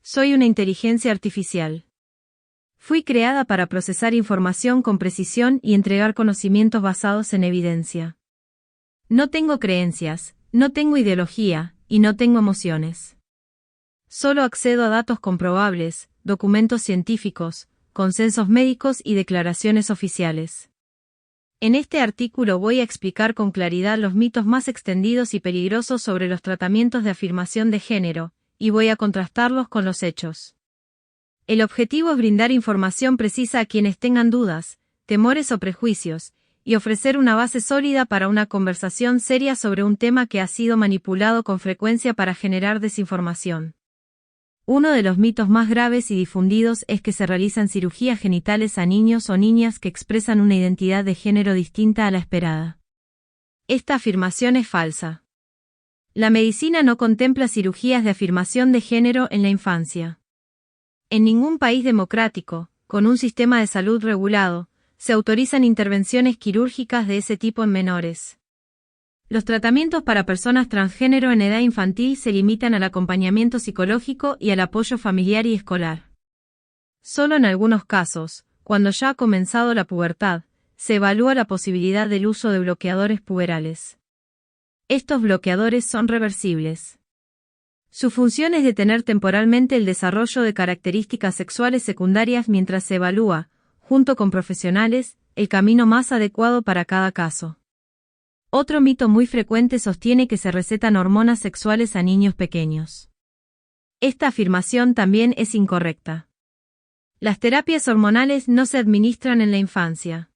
Soy una inteligencia artificial. Fui creada para procesar información con precisión y entregar conocimientos basados en evidencia. No tengo creencias, no tengo ideología, y no tengo emociones. Solo accedo a datos comprobables, documentos científicos, consensos médicos y declaraciones oficiales. En este artículo voy a explicar con claridad los mitos más extendidos y peligrosos sobre los tratamientos de afirmación de género, y voy a contrastarlos con los hechos. El objetivo es brindar información precisa a quienes tengan dudas, temores o prejuicios, y ofrecer una base sólida para una conversación seria sobre un tema que ha sido manipulado con frecuencia para generar desinformación. Uno de los mitos más graves y difundidos es que se realizan cirugías genitales a niños o niñas que expresan una identidad de género distinta a la esperada. Esta afirmación es falsa. La medicina no contempla cirugías de afirmación de género en la infancia. En ningún país democrático, con un sistema de salud regulado, se autorizan intervenciones quirúrgicas de ese tipo en menores. Los tratamientos para personas transgénero en edad infantil se limitan al acompañamiento psicológico y al apoyo familiar y escolar. Solo en algunos casos, cuando ya ha comenzado la pubertad, se evalúa la posibilidad del uso de bloqueadores puberales. Estos bloqueadores son reversibles. Su función es detener temporalmente el desarrollo de características sexuales secundarias mientras se evalúa, junto con profesionales, el camino más adecuado para cada caso. Otro mito muy frecuente sostiene que se recetan hormonas sexuales a niños pequeños. Esta afirmación también es incorrecta. Las terapias hormonales no se administran en la infancia.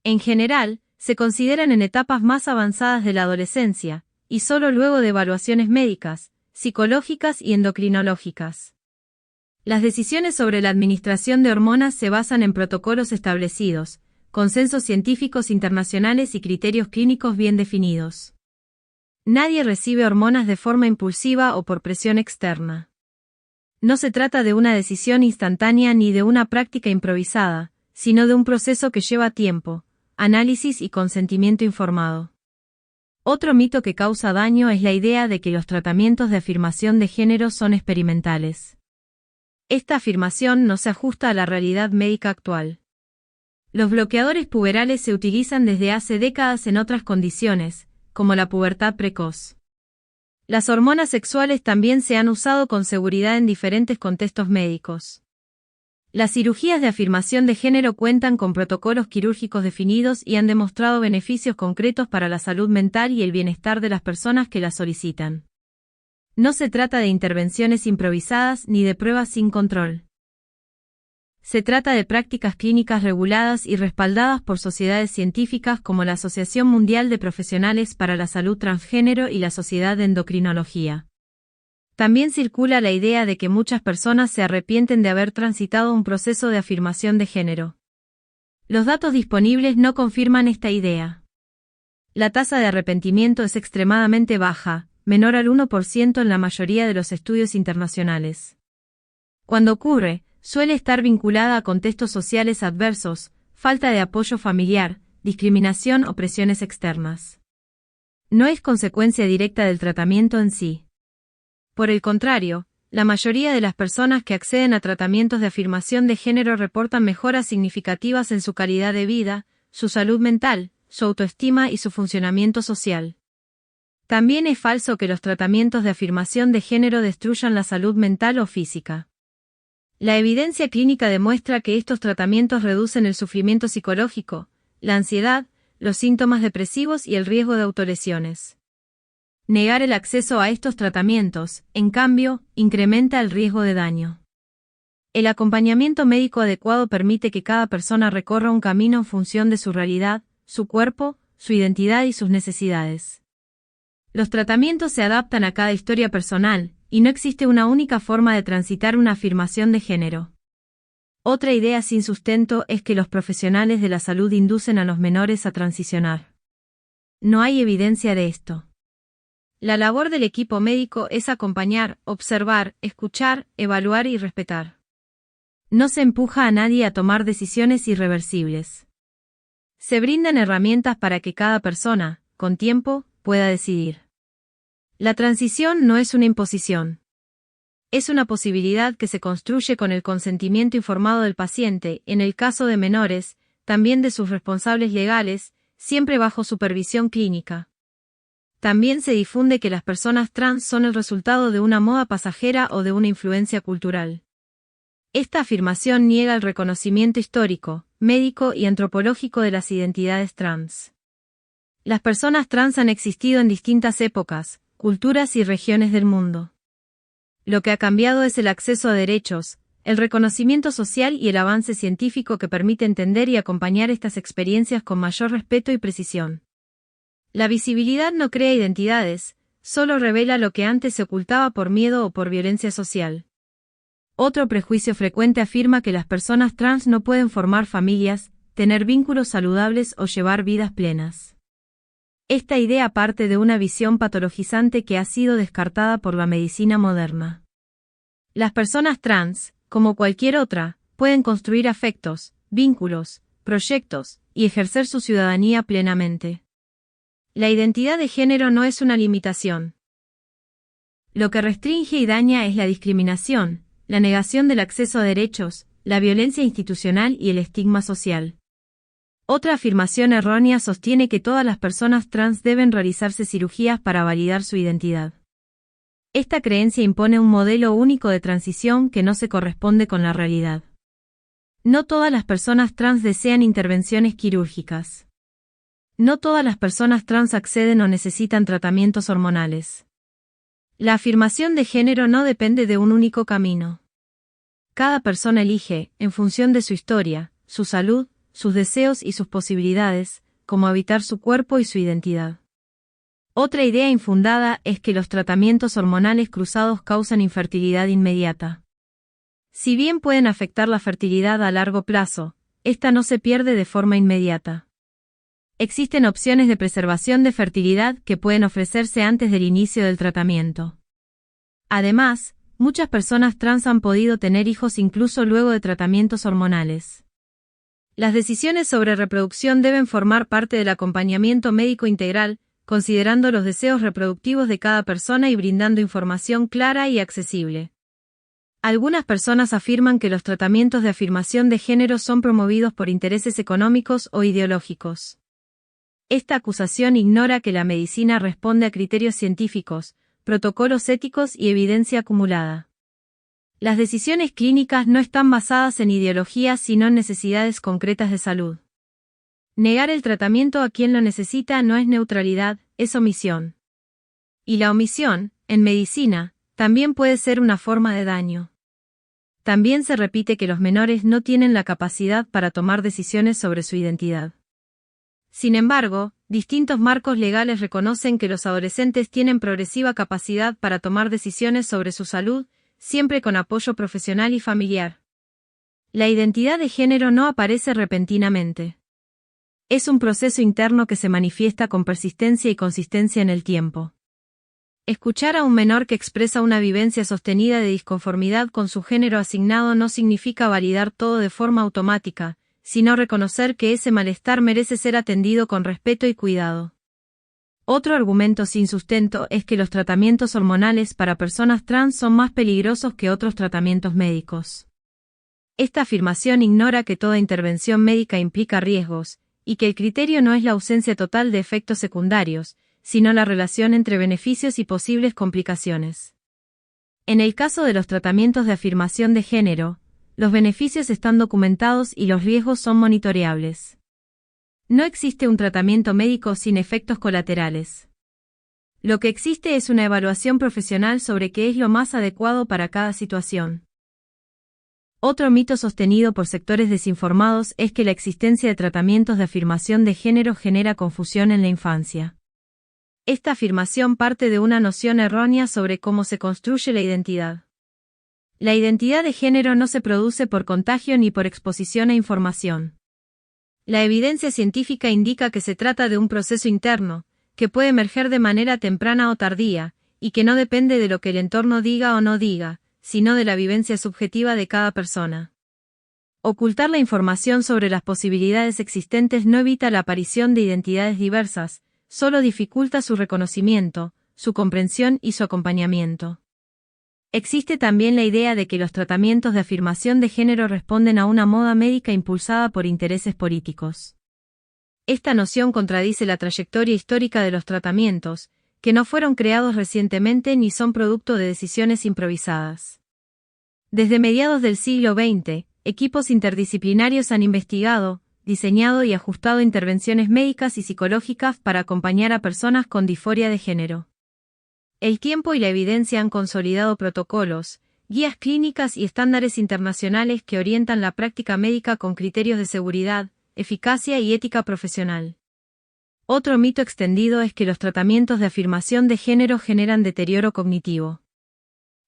En general, se consideran en etapas más avanzadas de la adolescencia, y solo luego de evaluaciones médicas, psicológicas y endocrinológicas. Las decisiones sobre la administración de hormonas se basan en protocolos establecidos, consensos científicos internacionales y criterios clínicos bien definidos. Nadie recibe hormonas de forma impulsiva o por presión externa. No se trata de una decisión instantánea ni de una práctica improvisada, sino de un proceso que lleva tiempo, análisis y consentimiento informado. Otro mito que causa daño es la idea de que los tratamientos de afirmación de género son experimentales. Esta afirmación no se ajusta a la realidad médica actual. Los bloqueadores puberales se utilizan desde hace décadas en otras condiciones, como la pubertad precoz. Las hormonas sexuales también se han usado con seguridad en diferentes contextos médicos. Las cirugías de afirmación de género cuentan con protocolos quirúrgicos definidos y han demostrado beneficios concretos para la salud mental y el bienestar de las personas que las solicitan. No se trata de intervenciones improvisadas ni de pruebas sin control. Se trata de prácticas clínicas reguladas y respaldadas por sociedades científicas como la Asociación Mundial de Profesionales para la Salud Transgénero y la Sociedad de Endocrinología. También circula la idea de que muchas personas se arrepienten de haber transitado un proceso de afirmación de género. Los datos disponibles no confirman esta idea. La tasa de arrepentimiento es extremadamente baja, menor al 1% en la mayoría de los estudios internacionales. Cuando ocurre, suele estar vinculada a contextos sociales adversos, falta de apoyo familiar, discriminación o presiones externas. No es consecuencia directa del tratamiento en sí. Por el contrario, la mayoría de las personas que acceden a tratamientos de afirmación de género reportan mejoras significativas en su calidad de vida, su salud mental, su autoestima y su funcionamiento social. También es falso que los tratamientos de afirmación de género destruyan la salud mental o física. La evidencia clínica demuestra que estos tratamientos reducen el sufrimiento psicológico, la ansiedad, los síntomas depresivos y el riesgo de autolesiones. Negar el acceso a estos tratamientos, en cambio, incrementa el riesgo de daño. El acompañamiento médico adecuado permite que cada persona recorra un camino en función de su realidad, su cuerpo, su identidad y sus necesidades. Los tratamientos se adaptan a cada historia personal, y no existe una única forma de transitar una afirmación de género. Otra idea sin sustento es que los profesionales de la salud inducen a los menores a transicionar. No hay evidencia de esto. La labor del equipo médico es acompañar, observar, escuchar, evaluar y respetar. No se empuja a nadie a tomar decisiones irreversibles. Se brindan herramientas para que cada persona, con tiempo, pueda decidir. La transición no es una imposición. Es una posibilidad que se construye con el consentimiento informado del paciente, en el caso de menores, también de sus responsables legales, siempre bajo supervisión clínica. También se difunde que las personas trans son el resultado de una moda pasajera o de una influencia cultural. Esta afirmación niega el reconocimiento histórico, médico y antropológico de las identidades trans. Las personas trans han existido en distintas épocas, culturas y regiones del mundo. Lo que ha cambiado es el acceso a derechos, el reconocimiento social y el avance científico que permite entender y acompañar estas experiencias con mayor respeto y precisión. La visibilidad no crea identidades, solo revela lo que antes se ocultaba por miedo o por violencia social. Otro prejuicio frecuente afirma que las personas trans no pueden formar familias, tener vínculos saludables o llevar vidas plenas. Esta idea parte de una visión patologizante que ha sido descartada por la medicina moderna. Las personas trans, como cualquier otra, pueden construir afectos, vínculos, proyectos, y ejercer su ciudadanía plenamente. La identidad de género no es una limitación. Lo que restringe y daña es la discriminación, la negación del acceso a derechos, la violencia institucional y el estigma social. Otra afirmación errónea sostiene que todas las personas trans deben realizarse cirugías para validar su identidad. Esta creencia impone un modelo único de transición que no se corresponde con la realidad. No todas las personas trans desean intervenciones quirúrgicas. No todas las personas trans acceden o necesitan tratamientos hormonales. La afirmación de género no depende de un único camino. Cada persona elige, en función de su historia, su salud, sus deseos y sus posibilidades, cómo habitar su cuerpo y su identidad. Otra idea infundada es que los tratamientos hormonales cruzados causan infertilidad inmediata. Si bien pueden afectar la fertilidad a largo plazo, esta no se pierde de forma inmediata. Existen opciones de preservación de fertilidad que pueden ofrecerse antes del inicio del tratamiento. Además, muchas personas trans han podido tener hijos incluso luego de tratamientos hormonales. Las decisiones sobre reproducción deben formar parte del acompañamiento médico integral, considerando los deseos reproductivos de cada persona y brindando información clara y accesible. Algunas personas afirman que los tratamientos de afirmación de género son promovidos por intereses económicos o ideológicos. Esta acusación ignora que la medicina responde a criterios científicos, protocolos éticos y evidencia acumulada. Las decisiones clínicas no están basadas en ideologías sino en necesidades concretas de salud. Negar el tratamiento a quien lo necesita no es neutralidad, es omisión. Y la omisión, en medicina, también puede ser una forma de daño. También se repite que los menores no tienen la capacidad para tomar decisiones sobre su identidad. Sin embargo, distintos marcos legales reconocen que los adolescentes tienen progresiva capacidad para tomar decisiones sobre su salud, siempre con apoyo profesional y familiar. La identidad de género no aparece repentinamente. Es un proceso interno que se manifiesta con persistencia y consistencia en el tiempo. Escuchar a un menor que expresa una vivencia sostenida de disconformidad con su género asignado no significa validar todo de forma automática, sino reconocer que ese malestar merece ser atendido con respeto y cuidado. Otro argumento sin sustento es que los tratamientos hormonales para personas trans son más peligrosos que otros tratamientos médicos. Esta afirmación ignora que toda intervención médica implica riesgos, y que el criterio no es la ausencia total de efectos secundarios, sino la relación entre beneficios y posibles complicaciones. En el caso de los tratamientos de afirmación de género, los beneficios están documentados y los riesgos son monitoreables. No existe un tratamiento médico sin efectos colaterales. Lo que existe es una evaluación profesional sobre qué es lo más adecuado para cada situación. Otro mito sostenido por sectores desinformados es que la existencia de tratamientos de afirmación de género genera confusión en la infancia. Esta afirmación parte de una noción errónea sobre cómo se construye la identidad. La identidad de género no se produce por contagio ni por exposición a información. La evidencia científica indica que se trata de un proceso interno, que puede emerger de manera temprana o tardía, y que no depende de lo que el entorno diga o no diga, sino de la vivencia subjetiva de cada persona. Ocultar la información sobre las posibilidades existentes no evita la aparición de identidades diversas, solo dificulta su reconocimiento, su comprensión y su acompañamiento. Existe también la idea de que los tratamientos de afirmación de género responden a una moda médica impulsada por intereses políticos. Esta noción contradice la trayectoria histórica de los tratamientos, que no fueron creados recientemente ni son producto de decisiones improvisadas. Desde mediados del siglo XX, equipos interdisciplinarios han investigado, diseñado y ajustado intervenciones médicas y psicológicas para acompañar a personas con disforia de género. El tiempo y la evidencia han consolidado protocolos, guías clínicas y estándares internacionales que orientan la práctica médica con criterios de seguridad, eficacia y ética profesional. Otro mito extendido es que los tratamientos de afirmación de género generan deterioro cognitivo.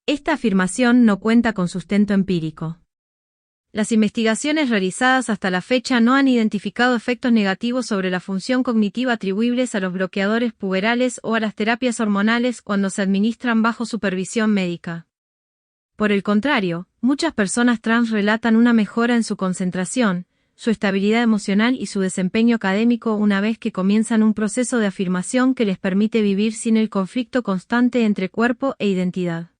Esta afirmación no cuenta con sustento empírico. Las investigaciones realizadas hasta la fecha no han identificado efectos negativos sobre la función cognitiva atribuibles a los bloqueadores puberales o a las terapias hormonales cuando se administran bajo supervisión médica. Por el contrario, muchas personas trans relatan una mejora en su concentración, su estabilidad emocional y su desempeño académico una vez que comienzan un proceso de afirmación que les permite vivir sin el conflicto constante entre cuerpo e identidad.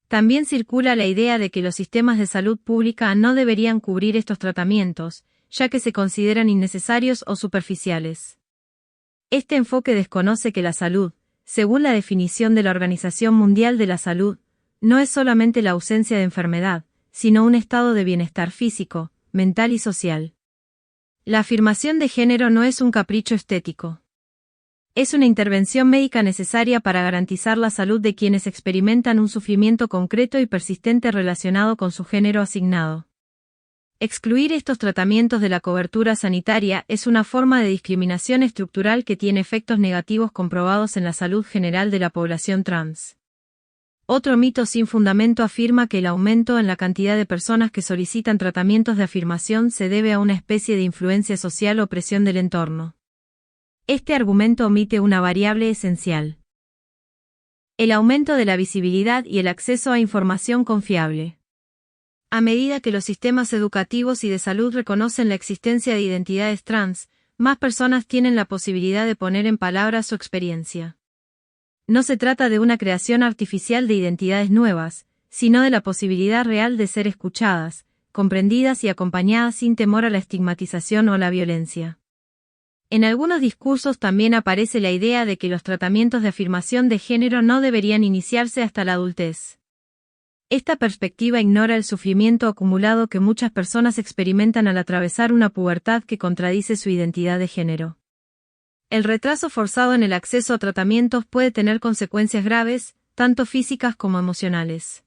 También circula la idea de que los sistemas de salud pública no deberían cubrir estos tratamientos, ya que se consideran innecesarios o superficiales. Este enfoque desconoce que la salud, según la definición de la Organización Mundial de la Salud, no es solamente la ausencia de enfermedad, sino un estado de bienestar físico, mental y social. La afirmación de género no es un capricho estético. Es una intervención médica necesaria para garantizar la salud de quienes experimentan un sufrimiento concreto y persistente relacionado con su género asignado. Excluir estos tratamientos de la cobertura sanitaria es una forma de discriminación estructural que tiene efectos negativos comprobados en la salud general de la población trans. Otro mito sin fundamento afirma que el aumento en la cantidad de personas que solicitan tratamientos de afirmación se debe a una especie de influencia social o presión del entorno. Este argumento omite una variable esencial: el aumento de la visibilidad y el acceso a información confiable. A medida que los sistemas educativos y de salud reconocen la existencia de identidades trans, más personas tienen la posibilidad de poner en palabras su experiencia. No se trata de una creación artificial de identidades nuevas, sino de la posibilidad real de ser escuchadas, comprendidas y acompañadas sin temor a la estigmatización o la violencia. En algunos discursos también aparece la idea de que los tratamientos de afirmación de género no deberían iniciarse hasta la adultez. Esta perspectiva ignora el sufrimiento acumulado que muchas personas experimentan al atravesar una pubertad que contradice su identidad de género. El retraso forzado en el acceso a tratamientos puede tener consecuencias graves, tanto físicas como emocionales.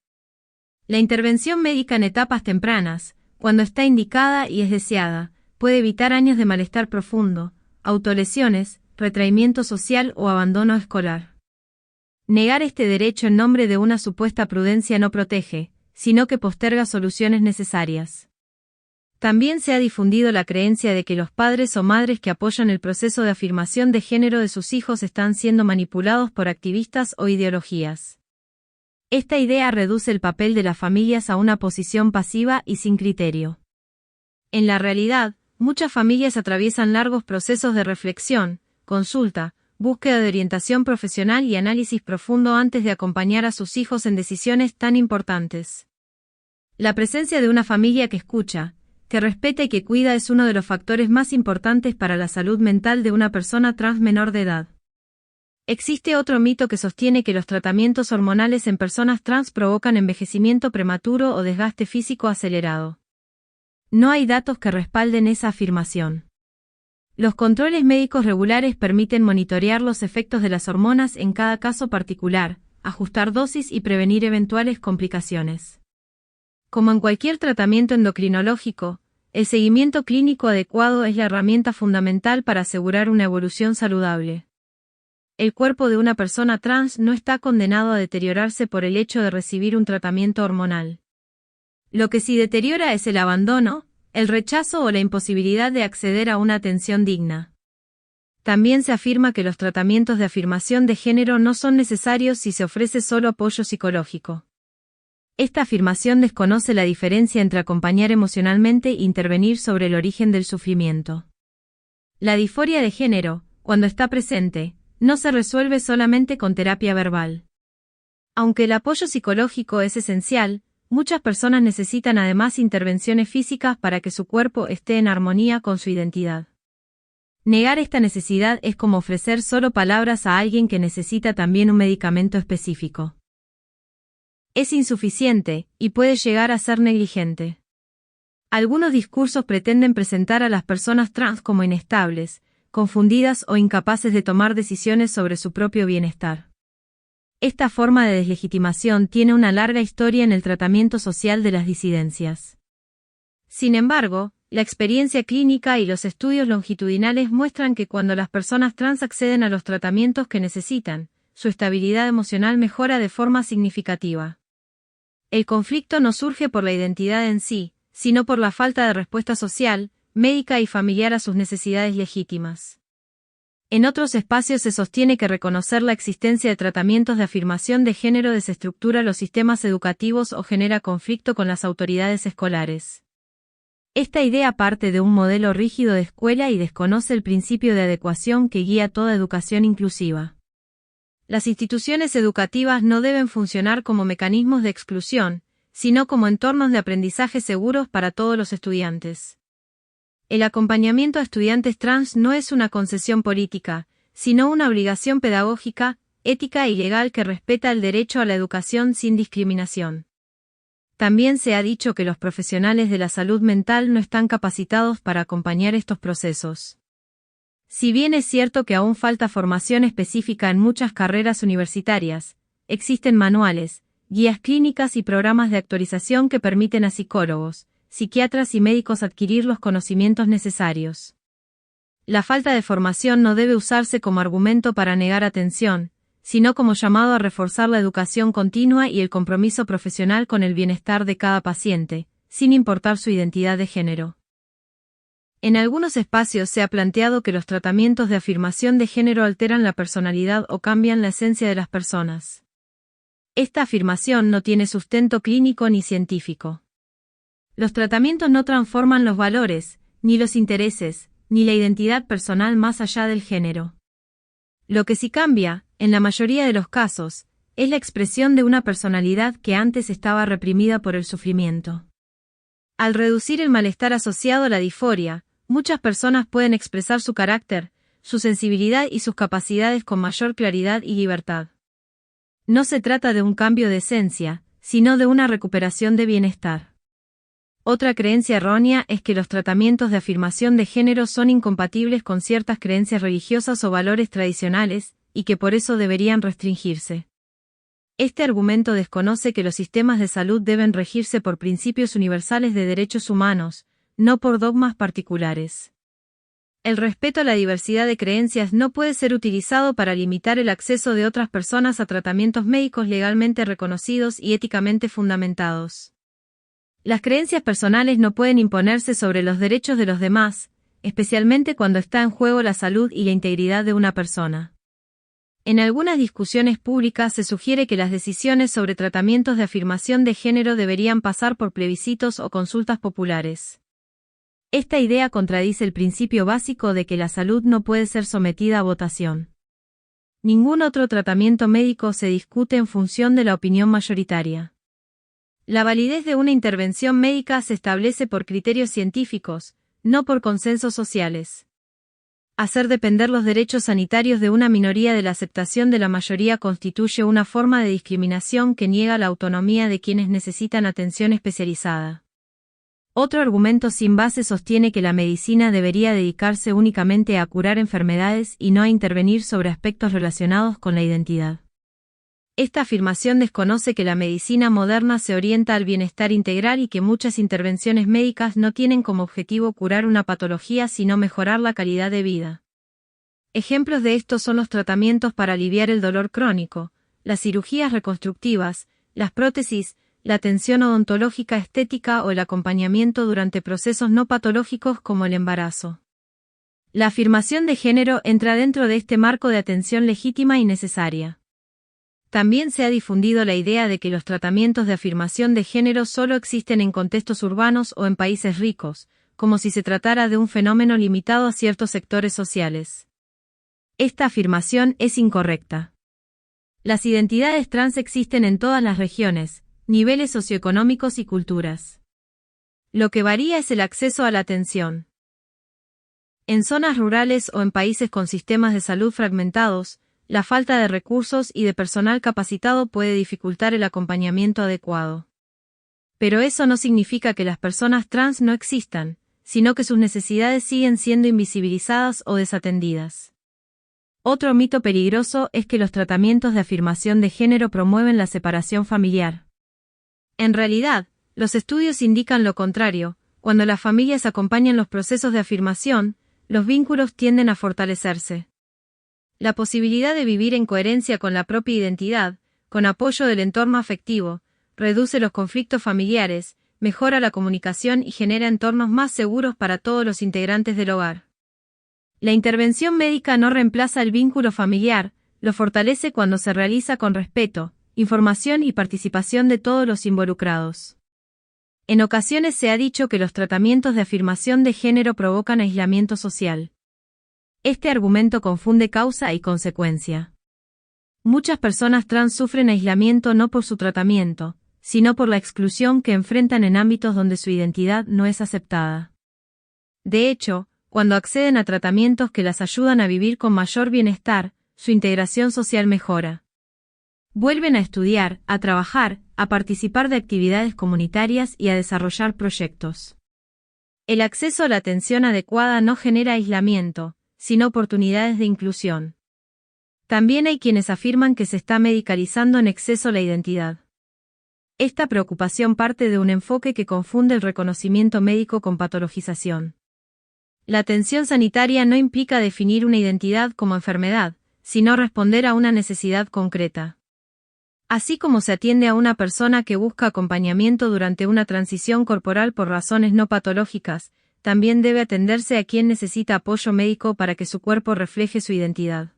La intervención médica en etapas tempranas, cuando está indicada y es deseada, puede evitar años de malestar profundo, autolesiones, retraimiento social o abandono escolar. Negar este derecho en nombre de una supuesta prudencia no protege, sino que posterga soluciones necesarias. También se ha difundido la creencia de que los padres o madres que apoyan el proceso de afirmación de género de sus hijos están siendo manipulados por activistas o ideologías. Esta idea reduce el papel de las familias a una posición pasiva y sin criterio. En la realidad, muchas familias atraviesan largos procesos de reflexión, consulta, búsqueda de orientación profesional y análisis profundo antes de acompañar a sus hijos en decisiones tan importantes. La presencia de una familia que escucha, que respeta y que cuida es uno de los factores más importantes para la salud mental de una persona trans menor de edad. Existe otro mito que sostiene que los tratamientos hormonales en personas trans provocan envejecimiento prematuro o desgaste físico acelerado. No hay datos que respalden esa afirmación. Los controles médicos regulares permiten monitorear los efectos de las hormonas en cada caso particular, ajustar dosis y prevenir eventuales complicaciones. Como en cualquier tratamiento endocrinológico, el seguimiento clínico adecuado es la herramienta fundamental para asegurar una evolución saludable. El cuerpo de una persona trans no está condenado a deteriorarse por el hecho de recibir un tratamiento hormonal. Lo que sí deteriora es el abandono, el rechazo o la imposibilidad de acceder a una atención digna. También se afirma que los tratamientos de afirmación de género no son necesarios si se ofrece solo apoyo psicológico. Esta afirmación desconoce la diferencia entre acompañar emocionalmente e intervenir sobre el origen del sufrimiento. La disforia de género, cuando está presente, no se resuelve solamente con terapia verbal. Aunque el apoyo psicológico es esencial, muchas personas necesitan además intervenciones físicas para que su cuerpo esté en armonía con su identidad. Negar esta necesidad es como ofrecer solo palabras a alguien que necesita también un medicamento específico. Es insuficiente, y puede llegar a ser negligente. Algunos discursos pretenden presentar a las personas trans como inestables, confundidas o incapaces de tomar decisiones sobre su propio bienestar. Esta forma de deslegitimación tiene una larga historia en el tratamiento social de las disidencias. Sin embargo, la experiencia clínica y los estudios longitudinales muestran que cuando las personas trans acceden a los tratamientos que necesitan, su estabilidad emocional mejora de forma significativa. El conflicto no surge por la identidad en sí, sino por la falta de respuesta social, médica y familiar a sus necesidades legítimas. En otros espacios se sostiene que reconocer la existencia de tratamientos de afirmación de género desestructura los sistemas educativos o genera conflicto con las autoridades escolares. Esta idea parte de un modelo rígido de escuela y desconoce el principio de adecuación que guía toda educación inclusiva. Las instituciones educativas no deben funcionar como mecanismos de exclusión, sino como entornos de aprendizaje seguros para todos los estudiantes. El acompañamiento a estudiantes trans no es una concesión política, sino una obligación pedagógica, ética y legal que respeta el derecho a la educación sin discriminación. También se ha dicho que los profesionales de la salud mental no están capacitados para acompañar estos procesos. Si bien es cierto que aún falta formación específica en muchas carreras universitarias, existen manuales, guías clínicas y programas de actualización que permiten a psicólogos, psiquiatras y médicos adquirir los conocimientos necesarios. La falta de formación no debe usarse como argumento para negar atención, sino como llamado a reforzar la educación continua y el compromiso profesional con el bienestar de cada paciente, sin importar su identidad de género. En algunos espacios se ha planteado que los tratamientos de afirmación de género alteran la personalidad o cambian la esencia de las personas. Esta afirmación no tiene sustento clínico ni científico. Los tratamientos no transforman los valores, ni los intereses, ni la identidad personal más allá del género. Lo que sí cambia, en la mayoría de los casos, es la expresión de una personalidad que antes estaba reprimida por el sufrimiento. Al reducir el malestar asociado a la disforia, muchas personas pueden expresar su carácter, su sensibilidad y sus capacidades con mayor claridad y libertad. No se trata de un cambio de esencia, sino de una recuperación de bienestar. Otra creencia errónea es que los tratamientos de afirmación de género son incompatibles con ciertas creencias religiosas o valores tradicionales, y que por eso deberían restringirse. Este argumento desconoce que los sistemas de salud deben regirse por principios universales de derechos humanos, no por dogmas particulares. El respeto a la diversidad de creencias no puede ser utilizado para limitar el acceso de otras personas a tratamientos médicos legalmente reconocidos y éticamente fundamentados. Las creencias personales no pueden imponerse sobre los derechos de los demás, especialmente cuando está en juego la salud y la integridad de una persona. En algunas discusiones públicas se sugiere que las decisiones sobre tratamientos de afirmación de género deberían pasar por plebiscitos o consultas populares. Esta idea contradice el principio básico de que la salud no puede ser sometida a votación. Ningún otro tratamiento médico se discute en función de la opinión mayoritaria. La validez de una intervención médica se establece por criterios científicos, no por consensos sociales. Hacer depender los derechos sanitarios de una minoría de la aceptación de la mayoría constituye una forma de discriminación que niega la autonomía de quienes necesitan atención especializada. Otro argumento sin base sostiene que la medicina debería dedicarse únicamente a curar enfermedades y no a intervenir sobre aspectos relacionados con la identidad. Esta afirmación desconoce que la medicina moderna se orienta al bienestar integral y que muchas intervenciones médicas no tienen como objetivo curar una patología sino mejorar la calidad de vida. Ejemplos de esto son los tratamientos para aliviar el dolor crónico, las cirugías reconstructivas, las prótesis, la atención odontológica estética o el acompañamiento durante procesos no patológicos como el embarazo. La afirmación de género entra dentro de este marco de atención legítima y necesaria. También se ha difundido la idea de que los tratamientos de afirmación de género solo existen en contextos urbanos o en países ricos, como si se tratara de un fenómeno limitado a ciertos sectores sociales. Esta afirmación es incorrecta. Las identidades trans existen en todas las regiones, niveles socioeconómicos y culturas. Lo que varía es el acceso a la atención. En zonas rurales o en países con sistemas de salud fragmentados, la falta de recursos y de personal capacitado puede dificultar el acompañamiento adecuado. Pero eso no significa que las personas trans no existan, sino que sus necesidades siguen siendo invisibilizadas o desatendidas. Otro mito peligroso es que los tratamientos de afirmación de género promueven la separación familiar. En realidad, los estudios indican lo contrario. Cuando las familias acompañan los procesos de afirmación, los vínculos tienden a fortalecerse. La posibilidad de vivir en coherencia con la propia identidad, con apoyo del entorno afectivo, reduce los conflictos familiares, mejora la comunicación y genera entornos más seguros para todos los integrantes del hogar. La intervención médica no reemplaza el vínculo familiar, lo fortalece cuando se realiza con respeto, información y participación de todos los involucrados. En ocasiones se ha dicho que los tratamientos de afirmación de género provocan aislamiento social. Este argumento confunde causa y consecuencia. Muchas personas trans sufren aislamiento no por su tratamiento, sino por la exclusión que enfrentan en ámbitos donde su identidad no es aceptada. De hecho, cuando acceden a tratamientos que las ayudan a vivir con mayor bienestar, su integración social mejora. Vuelven a estudiar, a trabajar, a participar de actividades comunitarias y a desarrollar proyectos. El acceso a la atención adecuada no genera aislamiento, sino oportunidades de inclusión. También hay quienes afirman que se está medicalizando en exceso la identidad. Esta preocupación parte de un enfoque que confunde el reconocimiento médico con patologización. La atención sanitaria no implica definir una identidad como enfermedad, sino responder a una necesidad concreta. Así como se atiende a una persona que busca acompañamiento durante una transición corporal por razones no patológicas, también debe atenderse a quien necesita apoyo médico para que su cuerpo refleje su identidad.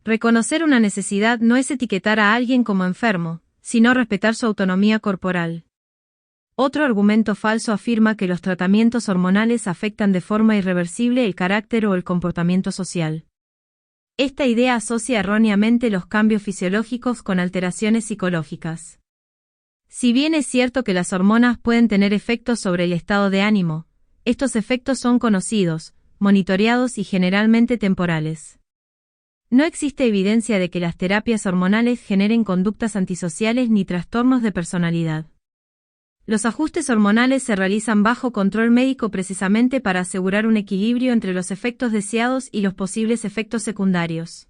Reconocer una necesidad no es etiquetar a alguien como enfermo, sino respetar su autonomía corporal. Otro argumento falso afirma que los tratamientos hormonales afectan de forma irreversible el carácter o el comportamiento social. Esta idea asocia erróneamente los cambios fisiológicos con alteraciones psicológicas. Si bien es cierto que las hormonas pueden tener efectos sobre el estado de ánimo, estos efectos son conocidos, monitoreados y generalmente temporales. No existe evidencia de que las terapias hormonales generen conductas antisociales ni trastornos de personalidad. Los ajustes hormonales se realizan bajo control médico precisamente para asegurar un equilibrio entre los efectos deseados y los posibles efectos secundarios.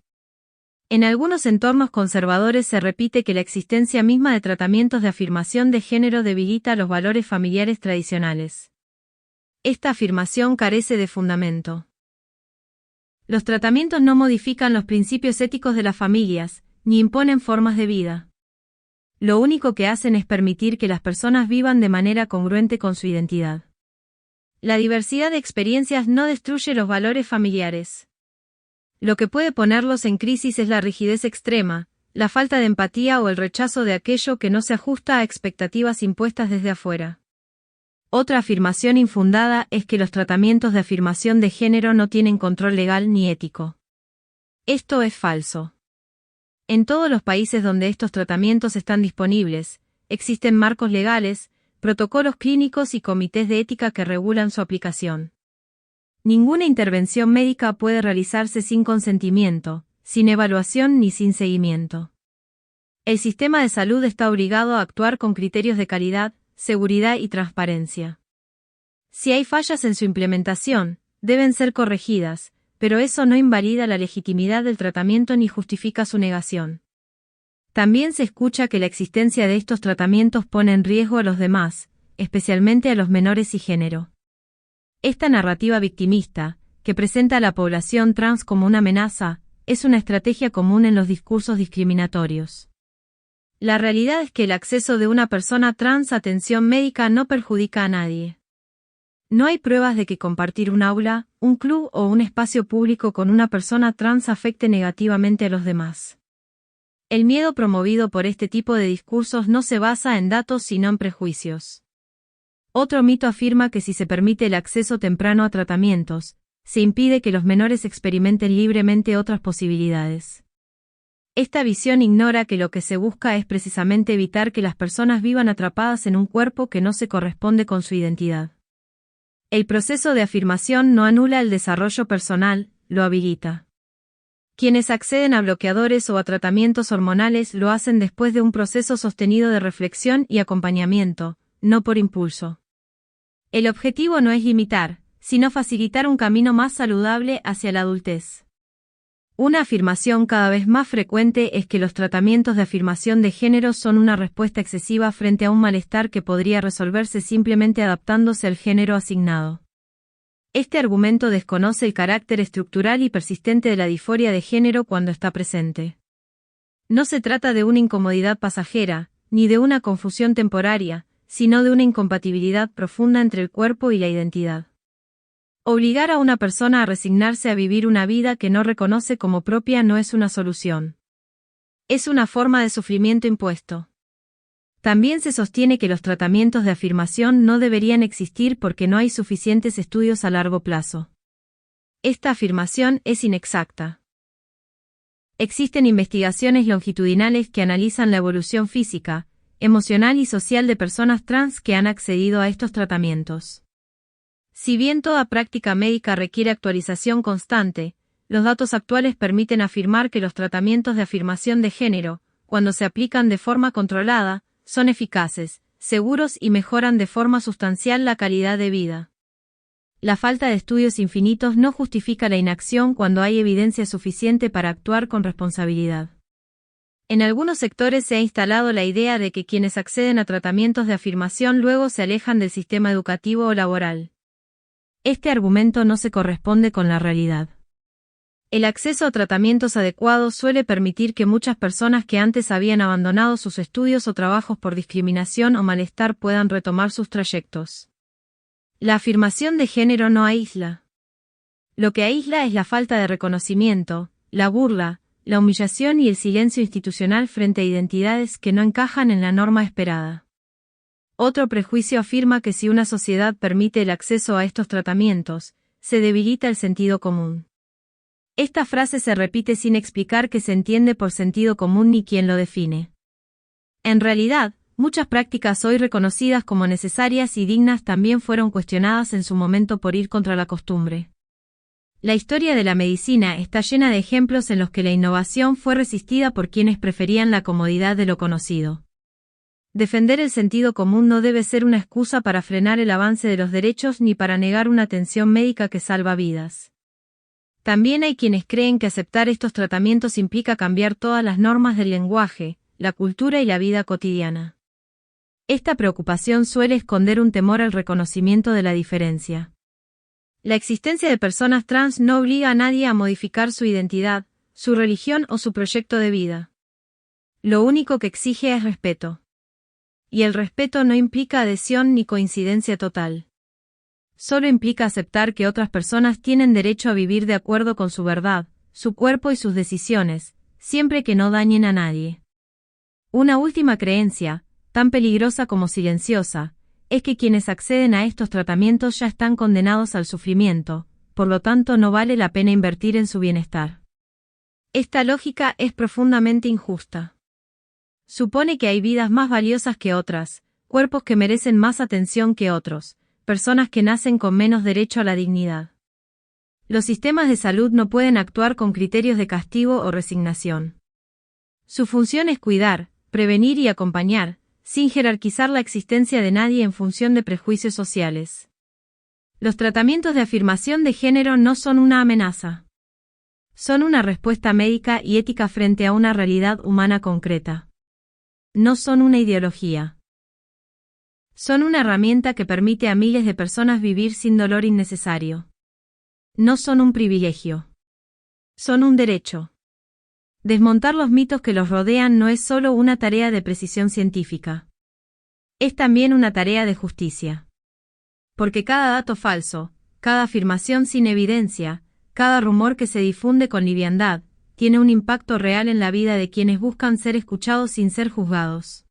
En algunos entornos conservadores se repite que la existencia misma de tratamientos de afirmación de género debilita los valores familiares tradicionales. Esta afirmación carece de fundamento. Los tratamientos no modifican los principios éticos de las familias, ni imponen formas de vida. Lo único que hacen es permitir que las personas vivan de manera congruente con su identidad. La diversidad de experiencias no destruye los valores familiares. Lo que puede ponerlos en crisis es la rigidez extrema, la falta de empatía o el rechazo de aquello que no se ajusta a expectativas impuestas desde afuera. Otra afirmación infundada es que los tratamientos de afirmación de género no tienen control legal ni ético. Esto es falso. En todos los países donde estos tratamientos están disponibles, existen marcos legales, protocolos clínicos y comités de ética que regulan su aplicación. Ninguna intervención médica puede realizarse sin consentimiento, sin evaluación ni sin seguimiento. El sistema de salud está obligado a actuar con criterios de calidad, seguridad y transparencia. Si hay fallas en su implementación, deben ser corregidas, pero eso no invalida la legitimidad del tratamiento ni justifica su negación. También se escucha que la existencia de estos tratamientos pone en riesgo a los demás, especialmente a los menores y género. Esta narrativa victimista, que presenta a la población trans como una amenaza, es una estrategia común en los discursos discriminatorios. La realidad es que el acceso de una persona trans a atención médica no perjudica a nadie. No hay pruebas de que compartir un aula, un club o un espacio público con una persona trans afecte negativamente a los demás. El miedo promovido por este tipo de discursos no se basa en datos sino en prejuicios. Otro mito afirma que si se permite el acceso temprano a tratamientos, se impide que los menores experimenten libremente otras posibilidades. Esta visión ignora que lo que se busca es precisamente evitar que las personas vivan atrapadas en un cuerpo que no se corresponde con su identidad. El proceso de afirmación no anula el desarrollo personal, lo habilita. Quienes acceden a bloqueadores o a tratamientos hormonales lo hacen después de un proceso sostenido de reflexión y acompañamiento, no por impulso. El objetivo no es limitar, sino facilitar un camino más saludable hacia la adultez. Una afirmación cada vez más frecuente es que los tratamientos de afirmación de género son una respuesta excesiva frente a un malestar que podría resolverse simplemente adaptándose al género asignado. Este argumento desconoce el carácter estructural y persistente de la disforia de género cuando está presente. No se trata de una incomodidad pasajera, ni de una confusión temporaria, sino de una incompatibilidad profunda entre el cuerpo y la identidad. Obligar a una persona a resignarse a vivir una vida que no reconoce como propia no es una solución. Es una forma de sufrimiento impuesto. También se sostiene que los tratamientos de afirmación no deberían existir porque no hay suficientes estudios a largo plazo. Esta afirmación es inexacta. Existen investigaciones longitudinales que analizan la evolución física, emocional y social de personas trans que han accedido a estos tratamientos. Si bien toda práctica médica requiere actualización constante, los datos actuales permiten afirmar que los tratamientos de afirmación de género, cuando se aplican de forma controlada, son eficaces, seguros y mejoran de forma sustancial la calidad de vida. La falta de estudios infinitos no justifica la inacción cuando hay evidencia suficiente para actuar con responsabilidad. En algunos sectores se ha instalado la idea de que quienes acceden a tratamientos de afirmación luego se alejan del sistema educativo o laboral. Este argumento no se corresponde con la realidad. El acceso a tratamientos adecuados suele permitir que muchas personas que antes habían abandonado sus estudios o trabajos por discriminación o malestar puedan retomar sus trayectos. La afirmación de género no aísla. Lo que aísla es la falta de reconocimiento, la burla, la humillación y el silencio institucional frente a identidades que no encajan en la norma esperada. Otro prejuicio afirma que si una sociedad permite el acceso a estos tratamientos, se debilita el sentido común. Esta frase se repite sin explicar qué se entiende por sentido común ni quién lo define. En realidad, muchas prácticas hoy reconocidas como necesarias y dignas también fueron cuestionadas en su momento por ir contra la costumbre. La historia de la medicina está llena de ejemplos en los que la innovación fue resistida por quienes preferían la comodidad de lo conocido. Defender el sentido común no debe ser una excusa para frenar el avance de los derechos ni para negar una atención médica que salva vidas. También hay quienes creen que aceptar estos tratamientos implica cambiar todas las normas del lenguaje, la cultura y la vida cotidiana. Esta preocupación suele esconder un temor al reconocimiento de la diferencia. La existencia de personas trans no obliga a nadie a modificar su identidad, su religión o su proyecto de vida. Lo único que exige es respeto. Y el respeto no implica adhesión ni coincidencia total. Solo implica aceptar que otras personas tienen derecho a vivir de acuerdo con su verdad, su cuerpo y sus decisiones, siempre que no dañen a nadie. Una última creencia, tan peligrosa como silenciosa, es que quienes acceden a estos tratamientos ya están condenados al sufrimiento, por lo tanto no vale la pena invertir en su bienestar. Esta lógica es profundamente injusta. Supone que hay vidas más valiosas que otras, cuerpos que merecen más atención que otros, personas que nacen con menos derecho a la dignidad. Los sistemas de salud no pueden actuar con criterios de castigo o resignación. Su función es cuidar, prevenir y acompañar, sin jerarquizar la existencia de nadie en función de prejuicios sociales. Los tratamientos de afirmación de género no son una amenaza. Son una respuesta médica y ética frente a una realidad humana concreta. No son una ideología. Son una herramienta que permite a miles de personas vivir sin dolor innecesario. No son un privilegio. Son un derecho. Desmontar los mitos que los rodean no es solo una tarea de precisión científica. Es también una tarea de justicia. Porque cada dato falso, cada afirmación sin evidencia, cada rumor que se difunde con liviandad, tiene un impacto real en la vida de quienes buscan ser escuchados sin ser juzgados.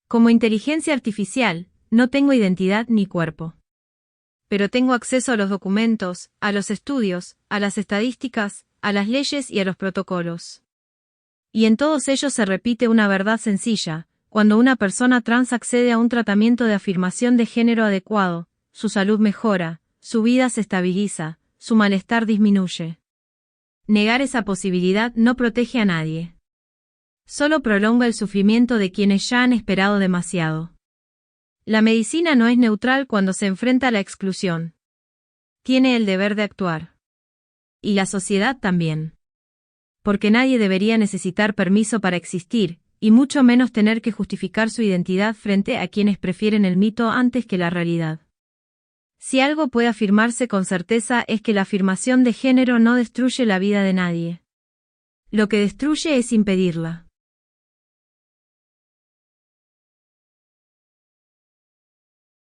Como inteligencia artificial, no tengo identidad ni cuerpo. Pero tengo acceso a los documentos, a los estudios, a las estadísticas, a las leyes y a los protocolos. Y en todos ellos se repite una verdad sencilla: cuando una persona trans accede a un tratamiento de afirmación de género adecuado, su salud mejora, su vida se estabiliza, su malestar disminuye. Negar esa posibilidad no protege a nadie. Solo prolonga el sufrimiento de quienes ya han esperado demasiado. La medicina no es neutral cuando se enfrenta a la exclusión. Tiene el deber de actuar. Y la sociedad también. Porque nadie debería necesitar permiso para existir, y mucho menos tener que justificar su identidad frente a quienes prefieren el mito antes que la realidad. Si algo puede afirmarse con certeza es que la afirmación de género no destruye la vida de nadie. Lo que destruye es impedirla.